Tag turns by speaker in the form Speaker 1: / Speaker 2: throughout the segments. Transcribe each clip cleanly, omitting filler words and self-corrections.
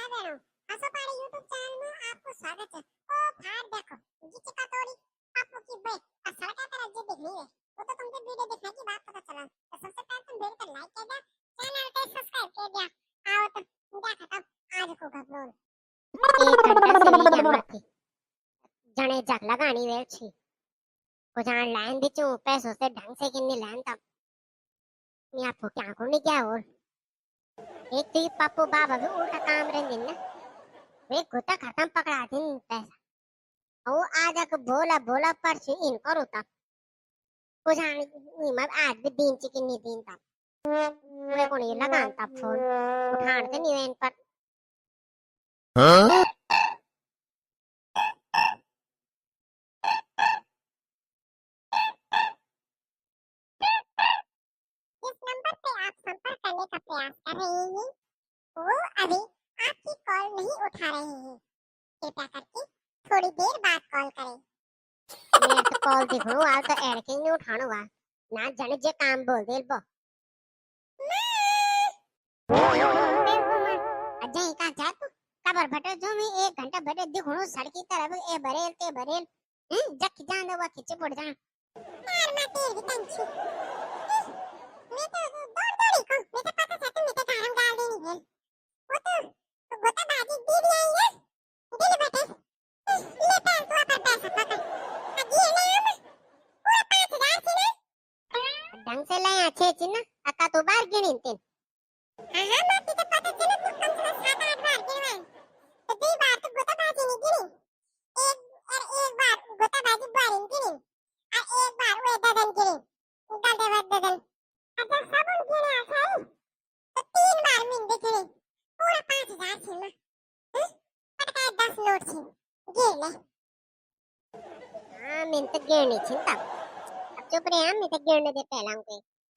Speaker 1: बहनों, हंसोपाड़ी YouTube channel में आपको स्वागत है। ओ भाई देखो, ये चिकातोड़ी आपको की बे सड़क पर जो दिख रही है वो तो तुमको वीडियो देखने की बात पता चला। तो सबसे पहले तुम वीडियो को लाइक कर दो, चैनल को सब्सक्राइब कर दिया। आओ तो देखा तब आज को गबरोल
Speaker 2: 1 घंटा से नहीं जमती जने जग लगानी वेल छी को जान लाइन बिचू पैसों से ढंग से किन्नी लाइन तब मैं आपको क्या करने क्या और एक तो ये पप्पू बाबा भी उल्टा काम रहे दिन ना वे गोता खत्म पकड़ा दिन पैसा वो आज का बोला बोला पर से इन करो तब को जान नहीं मैं आज भी दिन ची किन्नी दिन तब वे को नहीं लगान तब फोन उठान से नहीं वे इन पर
Speaker 1: जिस नंबर पे आप संपर्क करने का प्रयास कर रहे हैं वो अभी आपकी कॉल नहीं उठा रहे हैं। कृपया करके थोड़ी देर बाद कॉल करें।
Speaker 2: मैं तो कॉल देखो आज तो एड के नहीं उठानो वा ना जाने जे काम बोल दे बो अजय का जा तू कबर भटे जो मैं 1 घंटा भटे दिखणो सड़की तरफ ए भरेल ते भरेल जख जाने वा खिचे पड़ जा
Speaker 1: यार मैं तेरी भी टेंशन मैं तो दौड़ दौड़ी को मैं तो पता था तुम्हें तो गारम डाल देनी है वो तो गोता बाजी दीदी आई है दिल बेटे ले पैर तू पर पैसा पकड़ अजी नाम पूरा 5000 थी ना
Speaker 2: ढंग से ले अच्छे चिन्ना अका तो बार गिनिन तीन
Speaker 1: हां मैं तो पता चला तू कम से कम 7-8 बार गिनवाई तो 2 बार तो गोता बाजी नहीं गिनी एक बार गोता बाजी बारिन गिनी और एक बार वो ददन गिनी ददन अगर सब उन गिने आसाई तो 3 बार मिन गिनी पूरा 5000 थी ना पटका 10 नोट थी गिन ले
Speaker 2: हां मैं तो गिरनी चिंता अब चुप रहे हम मैं तो गिरने दे पहला को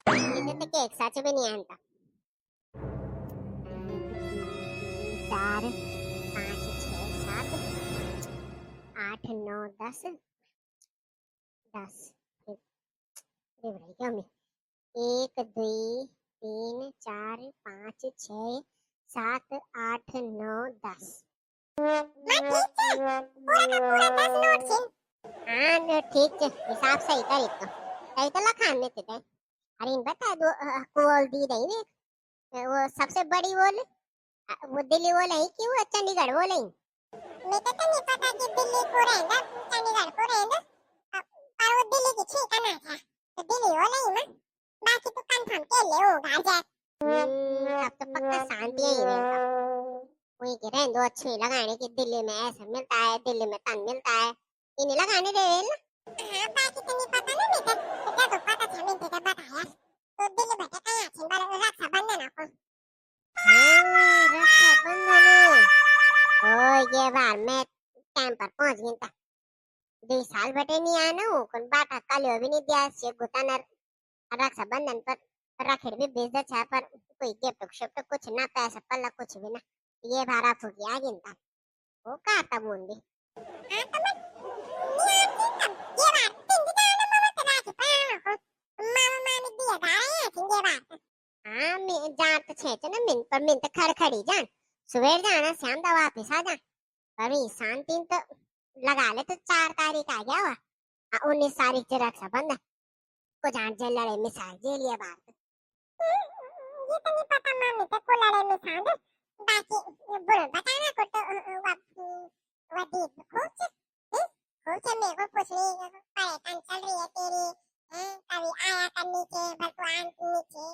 Speaker 2: इसे तो के एक साथ भी नहीं आंता 4 5 6 7 8 9 10 10 ये भाई क्या मैं 1 2 3 4 5 6 7 8 9 10
Speaker 1: मैं ठीक है पूरा का पूरा 10 नोट थी
Speaker 2: हाँ no, ठीक है हिसाब सही सही तो लखान में थे अरे इन बता दो कोल दी नहीं वे वो सबसे बड़ी वो दिल्ली वो नहीं कि वो चंडीगढ़ वो नहीं
Speaker 1: मैं तो नहीं पता कि दिल्ली को रहना चंडीगढ़ को रहना पर वो दिल्ली की ठिकाना था तो दिल्ली वो नहीं ना बाकी तो कंफर्म के ले होगा जा
Speaker 2: अब तो पक्का शांति ही रहता वही के रहने दो अच्छी लगाने की दिल्ली में ऐसा मिलता है दिल्ली में तन मिलता है इन्हें लगाने दे ना
Speaker 1: हां बाकी तो नहीं पता ना मैं तो क्या तो पता था मैं तो बताया तो दिल्ली बैठे कहां छे बार रक्षाबंधन को
Speaker 2: हाँ रक्षाबंधन ओ ये बार मैं टाइम पर पहुंच गई था 2 साल बटे नहीं आया ना वो कौन बात कल भी नहीं दिया से गुतानर रक्षाबंधन पर रखेड़ भी भेज दे छा पर कोई गिफ्ट शिफ्ट कुछ ना पैसा पल्ला कुछ भी ना ये भारा फुकी आ गिनता वो का तब मुंडी
Speaker 1: हां तो मैं नहीं आती तब ये बात तीन दिन आने मामा तो राखी पाया को मामा मामी दिया गाया है ये बात
Speaker 2: हाँ मैं जात छे ना मिन पर मिन तो खड़खड़ी जान सुबह जाना शाम दा वापस आ जा पर शांति तो लगा ले तो 4 तारीख आ गया हुआ 19 तारीख से रक्षाबंधन को जान जे लड़े मिसाल जे लिए बात
Speaker 1: ये तो नहीं पता मामी तो को लड़े में सांद बाकी बोल बताना को तो वदीप खोच खोच मेरे को पूछने परेशान चल रही है तेरी कभी आया करनी चाहिए भगवान नीचे